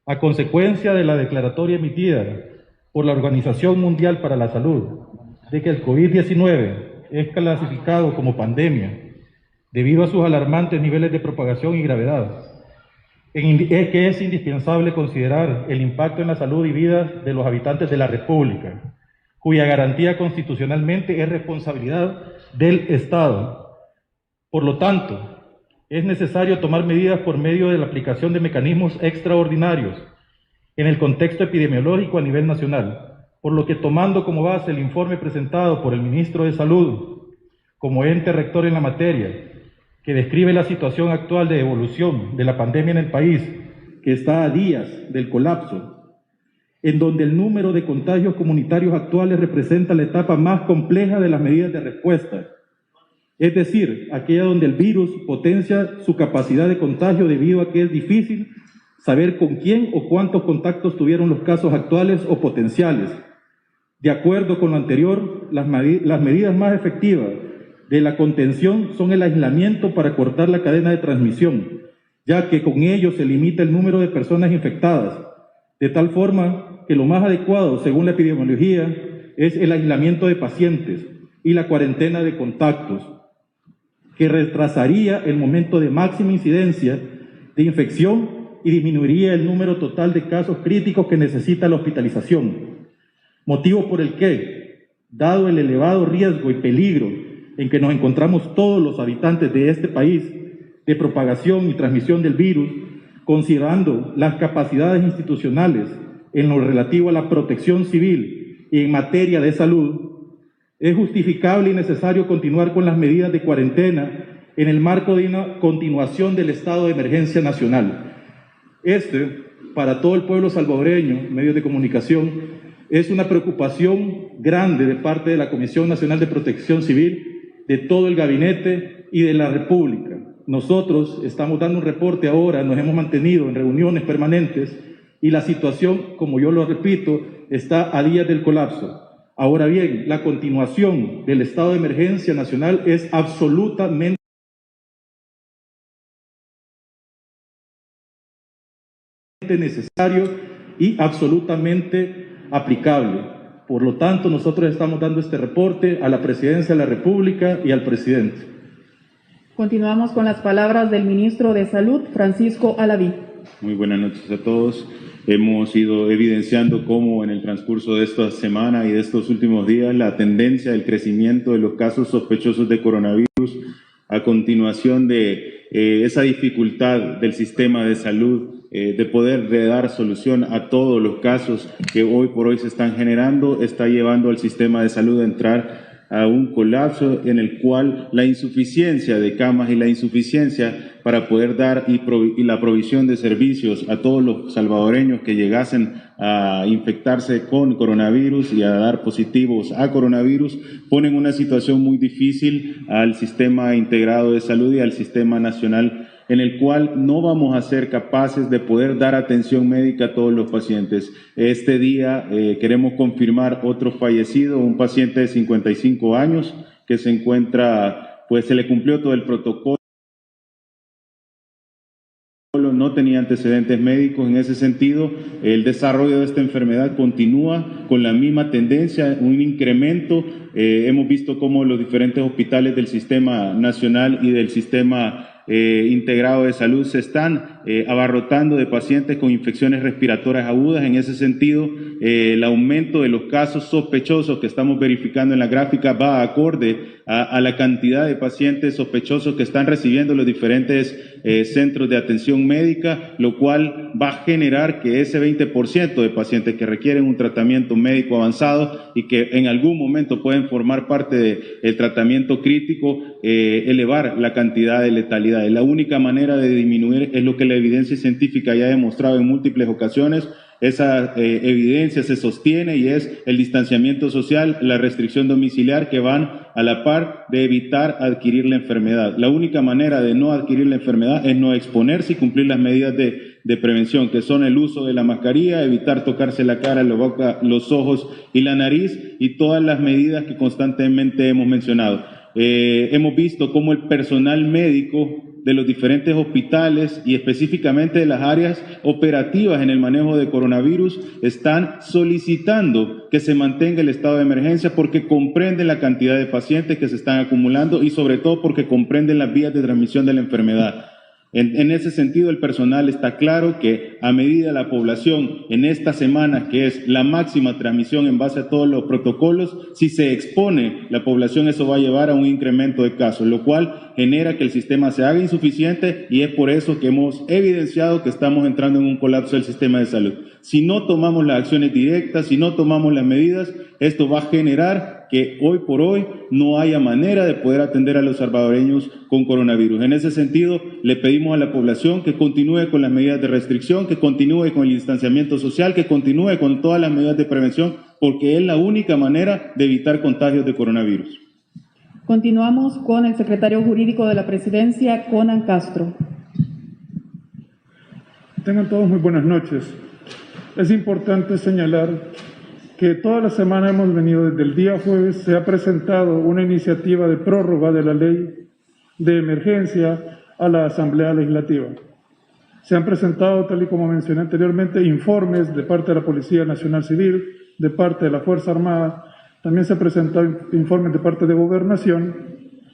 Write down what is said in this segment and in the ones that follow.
A consecuencia de la declaratoria emitida por la Organización Mundial para la Salud de que el COVID-19 es clasificado como pandemia debido a sus alarmantes niveles de propagación y gravedad, es que es indispensable considerar el impacto en la salud y vida de los habitantes de la República, cuya garantía constitucionalmente es responsabilidad del Estado. Por lo tanto, es necesario tomar medidas por medio de la aplicación de mecanismos extraordinarios en el contexto epidemiológico a nivel nacional, por lo que tomando como base el informe presentado por el Ministro de Salud como ente rector en la materia, que describe la situación actual de evolución de la pandemia en el país, que está a días del colapso, en donde el número de contagios comunitarios actuales representa la etapa más compleja de las medidas de respuesta, es decir, aquella donde el virus potencia su capacidad de contagio debido a que es difícil saber con quién o cuántos contactos tuvieron los casos actuales o potenciales. De acuerdo con lo anterior, las medidas más efectivas de la contención son el aislamiento para cortar la cadena de transmisión, ya que con ello se limita el número de personas infectadas, de tal forma que lo más adecuado, según la epidemiología, es el aislamiento de pacientes y la cuarentena de contactos, que retrasaría el momento de máxima incidencia de infección y disminuiría el número total de casos críticos que necesita la hospitalización. Motivo por el que, dado el elevado riesgo y peligro en que nos encontramos todos los habitantes de este país de propagación y transmisión del virus, considerando las capacidades institucionales en lo relativo a la protección civil y en materia de salud, es justificable y necesario continuar con las medidas de cuarentena en el marco de una continuación del estado de emergencia nacional. Para todo el pueblo salvadoreño, medios de comunicación, es una preocupación grande de parte de la Comisión Nacional de Protección Civil, de todo el gabinete y de la República. Nosotros estamos dando un reporte ahora, nos hemos mantenido en reuniones permanentes y la situación, como yo lo repito, está a días del colapso. Ahora bien, la continuación del estado de emergencia nacional es absolutamente necesario y absolutamente aplicable. Por lo tanto, nosotros estamos dando este reporte a la Presidencia de la República y al Presidente. Continuamos con las palabras del Ministro de Salud, Francisco Alaví. Muy buenas noches a todos. Hemos ido evidenciando cómo en el transcurso de esta semana y de estos últimos días la tendencia del crecimiento de los casos sospechosos de coronavirus a continuación de esa dificultad del sistema de salud de poder dar solución a todos los casos que hoy por hoy se están generando, está llevando al sistema de salud a entrar a un colapso en el cual la insuficiencia de camas y la insuficiencia para poder dar y la provisión de servicios a todos los salvadoreños que llegasen a infectarse con coronavirus y a dar positivos a coronavirus, ponen una situación muy difícil al sistema integrado de salud y al sistema nacional, en el cual no vamos a ser capaces de poder dar atención médica a todos los pacientes. Este día queremos confirmar otro fallecido, un paciente de 55 años que se encuentra, pues se le cumplió todo el protocolo, no tenía antecedentes médicos. En ese sentido, el desarrollo de esta enfermedad continúa con la misma tendencia, un incremento. Hemos visto cómo los diferentes hospitales del sistema nacional y del sistema integrado de salud se están abarrotando de pacientes con infecciones respiratorias agudas. En ese sentido, el aumento de los casos sospechosos que estamos verificando en la gráfica va acorde a la cantidad de pacientes sospechosos que están recibiendo los diferentes centros de atención médica, lo cual va a generar que ese 20% de pacientes que requieren un tratamiento médico avanzado y que en algún momento pueden formar parte del tratamiento crítico, elevar la cantidad de letalidad. La única manera de disminuir es lo que la evidencia científica ya ha demostrado en múltiples ocasiones. Esa evidencia se sostiene y es el distanciamiento social, la restricción domiciliar, que van a la par de evitar adquirir la enfermedad. La única manera de no adquirir la enfermedad es no exponerse y cumplir las medidas de prevención, que son el uso de la mascarilla, evitar tocarse la cara, la boca, los ojos y la nariz, y todas las medidas que constantemente hemos mencionado. Hemos visto cómo el personal médico de los diferentes hospitales y específicamente de las áreas operativas en el manejo de coronavirus están solicitando que se mantenga el estado de emergencia porque comprenden la cantidad de pacientes que se están acumulando y sobre todo porque comprenden las vías de transmisión de la enfermedad. En ese sentido, el personal está claro que a medida la población en esta semana, que es la máxima transmisión en base a todos los protocolos, si se expone la población, eso va a llevar a un incremento de casos, lo cual genera que el sistema se haga insuficiente y es por eso que hemos evidenciado que estamos entrando en un colapso del sistema de salud. Si no tomamos las acciones directas, si no tomamos las medidas, esto va a generar que hoy por hoy no haya manera de poder atender a los salvadoreños con coronavirus. En ese sentido, le pedimos a la población que continúe con las medidas de restricción, que continúe con el distanciamiento social, que continúe con todas las medidas de prevención, porque es la única manera de evitar contagios de coronavirus. Continuamos con el secretario jurídico de la Presidencia, Conan Castro. Tengan todos muy buenas noches. Es importante señalar que toda la semana hemos venido, desde el día jueves, se ha presentado una iniciativa de prórroga de la ley de emergencia a la Asamblea Legislativa. Se han presentado, tal y como mencioné anteriormente, informes de parte de la Policía Nacional Civil, de parte de la Fuerza Armada, también se han presentado informes de parte de Gobernación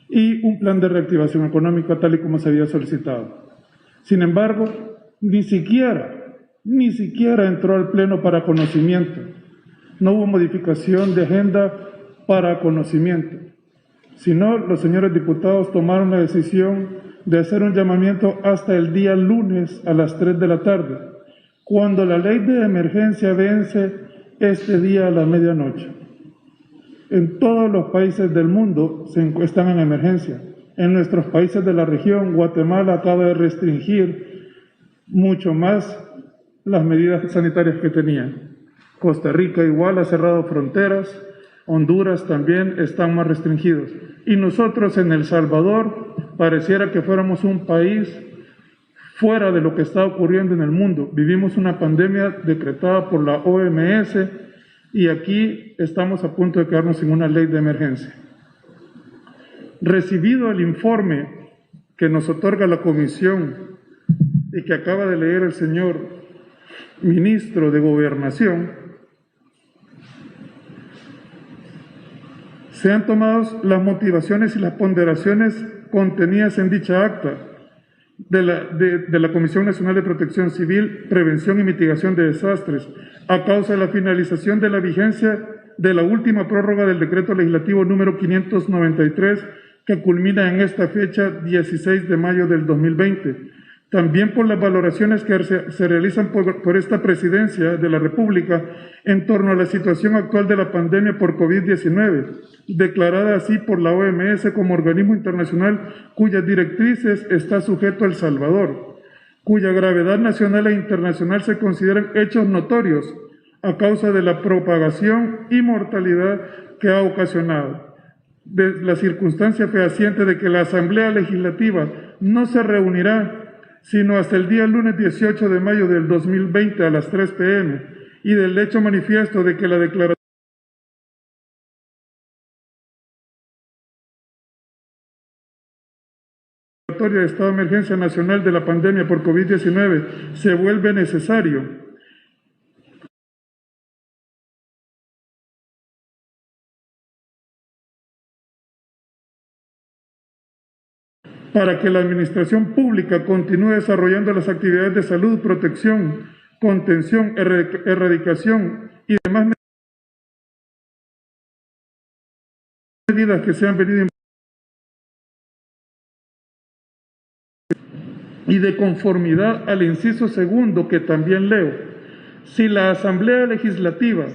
y un plan de reactivación económica, tal y como se había solicitado. Sin embargo, ni siquiera entró al Pleno para conocimiento. No hubo modificación de agenda para conocimiento, sino los señores diputados tomaron la decisión de hacer un llamamiento hasta el día lunes a las 3 de la tarde, cuando la ley de emergencia vence este día a la medianoche. En todos los países del mundo están en emergencia. En nuestros países de la región, Guatemala acaba de restringir mucho más las medidas sanitarias que tenían. Costa Rica igual ha cerrado fronteras, Honduras también están más restringidos. Y nosotros en El Salvador pareciera que fuéramos un país fuera de lo que está ocurriendo en el mundo. Vivimos una pandemia decretada por la OMS y aquí estamos a punto de quedarnos sin una ley de emergencia. Recibido el informe que nos otorga la Comisión y que acaba de leer el señor ministro de Gobernación, se han tomado las motivaciones y las ponderaciones contenidas en dicha acta de la Comisión Nacional de Protección Civil, Prevención y Mitigación de Desastres, a causa de la finalización de la vigencia de la última prórroga del decreto legislativo número 593, que culmina en esta fecha, 16 de mayo del 2020. También por las valoraciones que se realizan por esta presidencia de la República en torno a la situación actual de la pandemia por COVID-19, declarada así por la OMS como organismo internacional cuyas directrices está sujeto El Salvador, cuya gravedad nacional e internacional se consideran hechos notorios a causa de la propagación y mortalidad que ha ocasionado. De la circunstancia fehaciente de que la Asamblea Legislativa no se reunirá sino hasta el día lunes 18 de mayo del 2020 a las 3 p.m. y del hecho manifiesto de que la declaración de estado de emergencia nacional de la pandemia por COVID-19 se vuelve necesario para que la administración pública continúe desarrollando las actividades de salud, protección, contención, erradicación y demás medidas que se han venido y de conformidad al inciso segundo que también leo. Si la Asamblea Legislativa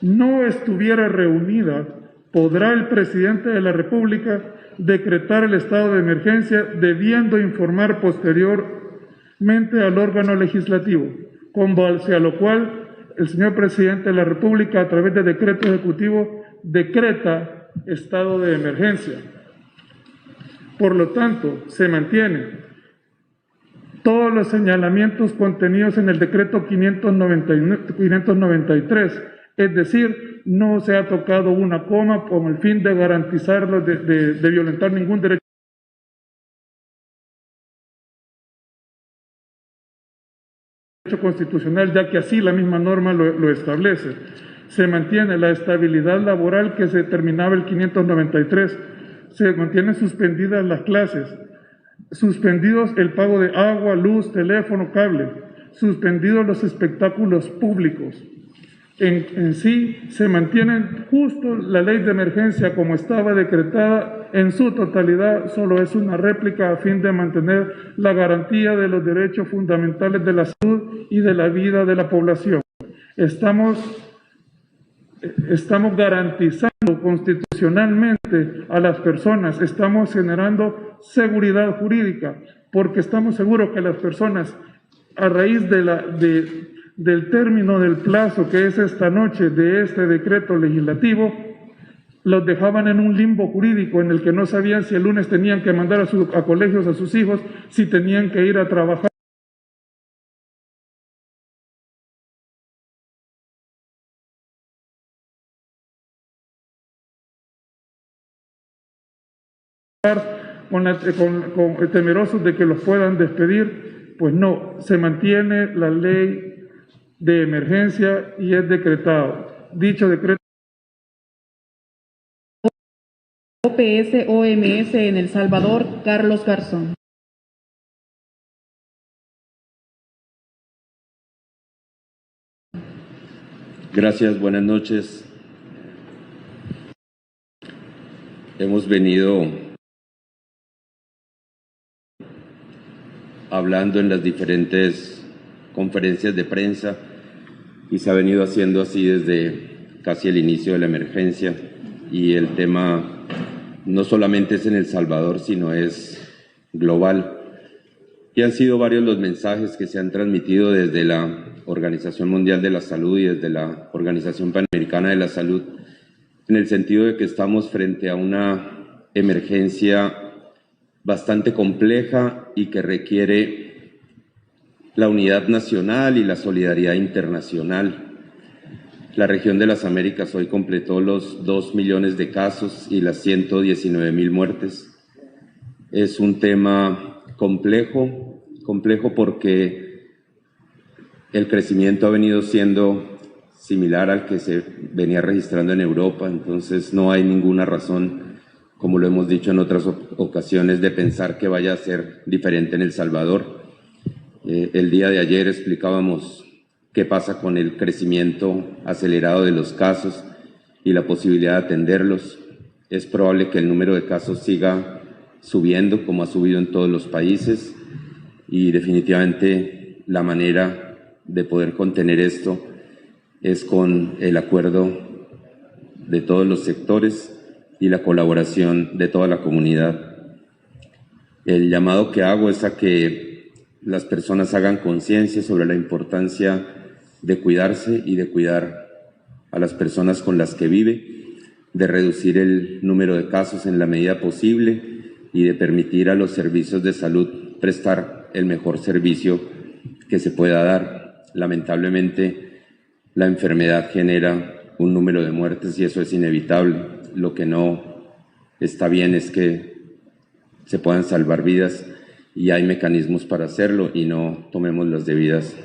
no estuviera reunida, podrá el presidente de la República decretar el estado de emergencia, debiendo informar posteriormente al órgano legislativo, con base a lo cual el señor presidente de la República, a través de decreto ejecutivo, decreta estado de emergencia. Por lo tanto, se mantiene todos los señalamientos contenidos en el decreto 593, es decir, no se ha tocado una coma con el fin de garantizarlo, de violentar ningún derecho constitucional, ya que así la misma norma lo establece. Se mantiene la estabilidad laboral que se determinaba el 593, se mantienen suspendidas las clases, suspendidos el pago de agua, luz, teléfono, cable, suspendidos los espectáculos públicos. En sí se mantiene justo la ley de emergencia como estaba decretada en su totalidad, solo es una réplica a fin de mantener la garantía de los derechos fundamentales de la salud y de la vida de la población. Estamos garantizando constitucionalmente a las personas, estamos generando seguridad jurídica, porque estamos seguros que las personas, a raíz del término del plazo que es esta noche de este decreto legislativo, los dejaban en un limbo jurídico en el que no sabían si el lunes tenían que mandar a colegios a sus hijos, si tenían que ir a trabajar. Temerosos de que los puedan despedir. Pues no, se mantiene la ley de emergencia y es decretado. Dicho decreto. OPS-OMS en El Salvador, Carlos Garzón. Gracias, buenas noches. Hemos venido hablando en las diferentes conferencias de prensa y se ha venido haciendo así desde casi el inicio de la emergencia, y el tema no solamente es en El Salvador, sino es global. Y han sido varios los mensajes que se han transmitido desde la Organización Mundial de la Salud y desde la Organización Panamericana de la Salud, en el sentido de que estamos frente a una emergencia bastante compleja y que requiere la unidad nacional y la solidaridad internacional. La región de las Américas hoy completó los 2 millones de casos y las 119,000 muertes. Es un tema complejo porque el crecimiento ha venido siendo similar al que se venía registrando en Europa, entonces no hay ninguna razón, como lo hemos dicho en otras ocasiones, de pensar que vaya a ser diferente en El Salvador. El día de ayer explicábamos qué pasa con el crecimiento acelerado de los casos y la posibilidad de atenderlos. Es probable que el número de casos siga subiendo, como ha subido en todos los países, y definitivamente la manera de poder contener esto es con el acuerdo de todos los sectores y la colaboración de toda la comunidad. El llamado que hago es a que las personas hagan conciencia sobre la importancia de cuidarse y de cuidar a las personas con las que vive, de reducir el número de casos en la medida posible y de permitir a los servicios de salud prestar el mejor servicio que se pueda dar. Lamentablemente, la enfermedad genera un número de muertes y eso es inevitable. Lo que no está bien es que se puedan salvar vidas y hay mecanismos para hacerlo y no tomemos las debidas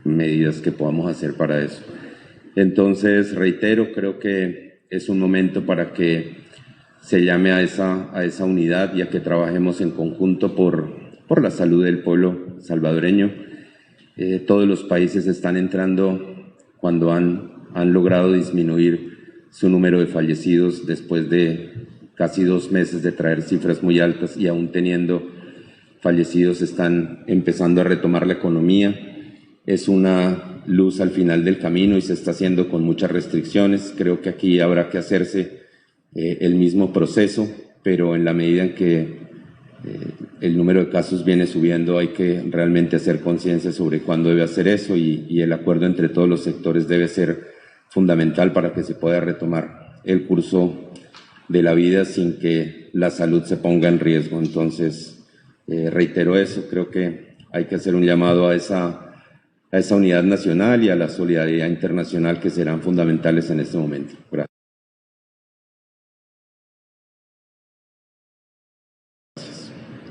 medidas que podamos hacer para eso. Entonces, reitero, creo que es un momento para que se llame a esa unidad y a que trabajemos en conjunto por la salud del pueblo salvadoreño. Todos los países están entrando cuando han logrado disminuir su número de fallecidos después de casi 2 meses de traer cifras muy altas, y aún teniendo fallecidos están empezando a retomar la economía. Es una luz al final del camino y se está haciendo con muchas restricciones. Creo que aquí habrá que hacerse el mismo proceso, pero en la medida en que el número de casos viene subiendo, hay que realmente hacer conciencia sobre cuándo debe hacer eso, y el acuerdo entre todos los sectores debe ser fundamental para que se pueda retomar el curso de la vida sin que la salud se ponga en riesgo. Entonces, reitero eso, creo que hay que hacer un llamado a esa unidad nacional y a la solidaridad internacional que serán fundamentales en este momento. Gracias.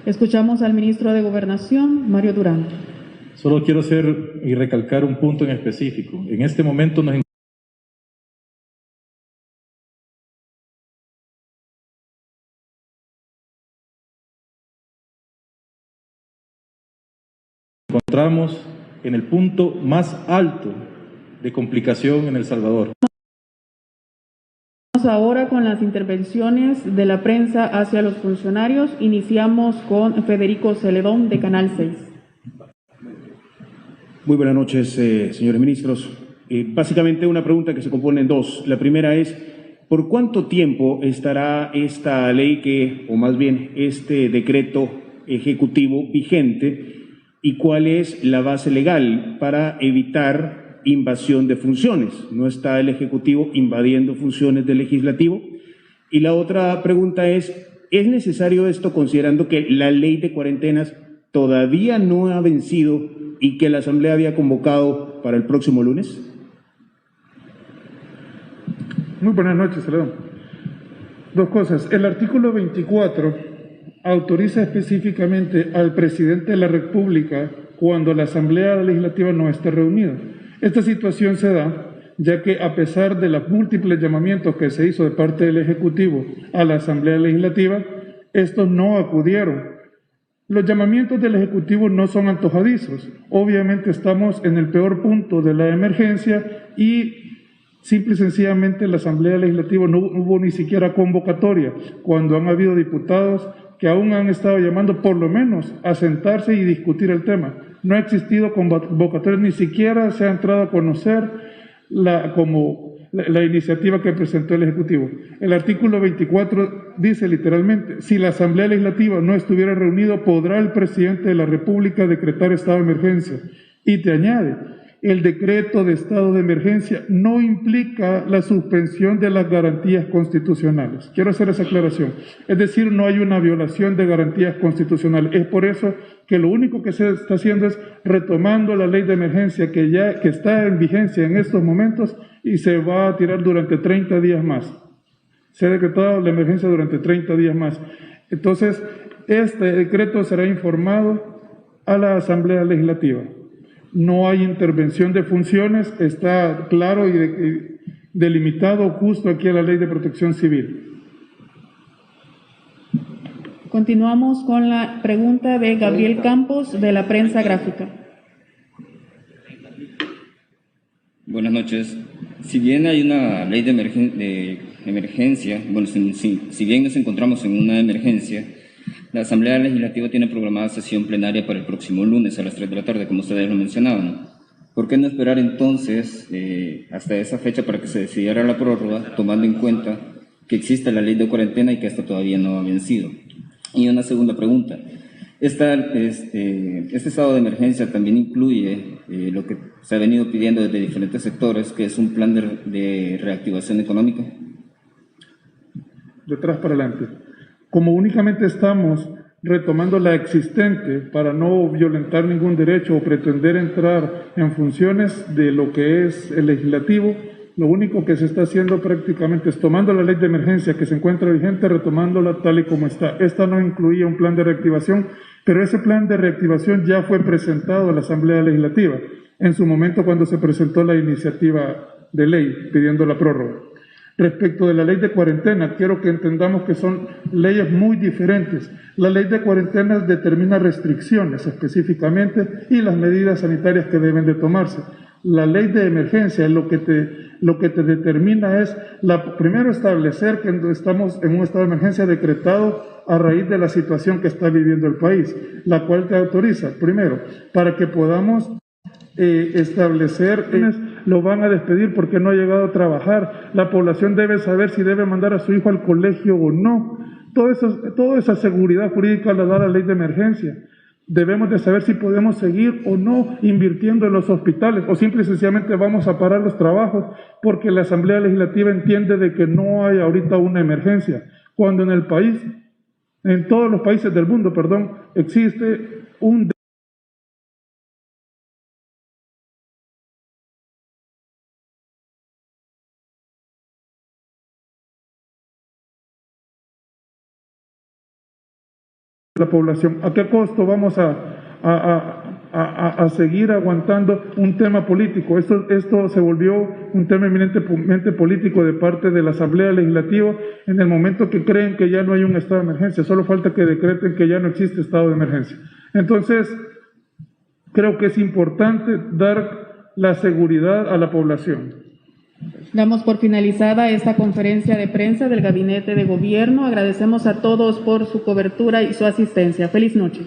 Escuchamos al ministro de Gobernación, Mario Durán. Solo quiero hacer y recalcar un punto en específico. En este momento nos encontramos en el punto más alto de complicación en El Salvador. Vamos ahora con las intervenciones de la prensa hacia los funcionarios. Iniciamos con Federico Celedón de Canal 6. Muy buenas noches, señores ministros. Básicamente una pregunta que se compone en dos. La primera es, ¿por cuánto tiempo estará esta ley o más bien este decreto ejecutivo vigente y cuál es la base legal para evitar invasión de funciones? ¿No está el Ejecutivo invadiendo funciones del Legislativo? Y la otra pregunta ¿es necesario esto considerando que la ley de cuarentenas todavía no ha vencido y que la Asamblea había convocado para el próximo lunes? Muy buenas noches, Celedón. Dos cosas. El artículo 24 autoriza específicamente al presidente de la República cuando la Asamblea Legislativa no esté reunida. Esta situación se da ya que a pesar de los múltiples llamamientos que se hizo de parte del Ejecutivo a la Asamblea Legislativa, estos no acudieron. Los llamamientos del Ejecutivo no son antojadizos. Obviamente estamos en el peor punto de la emergencia y simple y sencillamente la Asamblea Legislativa no hubo ni siquiera convocatoria, cuando han habido diputados que aún han estado llamando por lo menos a sentarse y discutir el tema. No ha existido convocatoria, ni siquiera se ha entrado a conocer la iniciativa que presentó el Ejecutivo. El artículo 24 dice literalmente, si la Asamblea Legislativa no estuviera reunida, podrá el presidente de la República decretar estado de emergencia. Y te añade, el decreto de estado de emergencia no implica la suspensión de las garantías constitucionales. Quiero hacer esa aclaración. Es decir, no hay una violación de garantías constitucionales. Es por eso que lo único que se está haciendo es retomando la ley de emergencia que está en vigencia en estos momentos y se va a tirar durante 30 días más. Se ha decretado la emergencia durante 30 días más. Entonces, este decreto será informado a la Asamblea Legislativa. No hay intervención de funciones, está claro y delimitado justo aquí en la Ley de Protección Civil. Continuamos con la pregunta de Gabriel Campos de la Prensa Gráfica. Buenas noches. Si bien hay una ley de emergencia, bueno, si bien nos encontramos en una emergencia, la Asamblea Legislativa tiene programada sesión plenaria para el próximo lunes a las 3 de la tarde, como ustedes lo mencionaban. ¿Por qué no esperar entonces hasta esa fecha para que se decidiera la prórroga, tomando en cuenta que existe la ley de cuarentena y que esta todavía no ha vencido? Y una segunda pregunta. Este estado de emergencia también incluye lo que se ha venido pidiendo desde diferentes sectores, que es un plan de reactivación económica. De atrás para adelante. Como únicamente estamos retomando la existente para no violentar ningún derecho o pretender entrar en funciones de lo que es el legislativo, lo único que se está haciendo prácticamente es tomando la ley de emergencia que se encuentra vigente, retomándola tal y como está. Esta no incluía un plan de reactivación, pero ese plan de reactivación ya fue presentado a la Asamblea Legislativa en su momento cuando se presentó la iniciativa de ley pidiendo la prórroga. Respecto de la ley de cuarentena, quiero que entendamos que son leyes muy diferentes. La ley de cuarentena determina restricciones específicamente y las medidas sanitarias que deben de tomarse. La ley de emergencia lo que te determina es, primero establecer que estamos en un estado de emergencia decretado a raíz de la situación que está viviendo el país, la cual te autoriza, primero, para que podamos establecer lo van a despedir porque no ha llegado a trabajar. La población debe saber si debe mandar a su hijo al colegio o no. Toda esa seguridad jurídica la da la ley de emergencia. Debemos de saber si podemos seguir o no invirtiendo en los hospitales o simple y sencillamente vamos a parar los trabajos porque la Asamblea Legislativa entiende de que no hay ahorita una emergencia. Cuando en el país, en todos los países del mundo, existe un la población. ¿A qué costo vamos a a seguir aguantando un tema político. Esto se volvió un tema eminentemente político de parte de la Asamblea Legislativa en el momento que creen que ya no hay un estado de emergencia, solo falta que decreten que ya no existe estado de emergencia. Entonces, creo que es importante dar la seguridad a la población. Damos por finalizada esta conferencia de prensa del Gabinete de Gobierno. Agradecemos a todos por su cobertura y su asistencia. Feliz noche.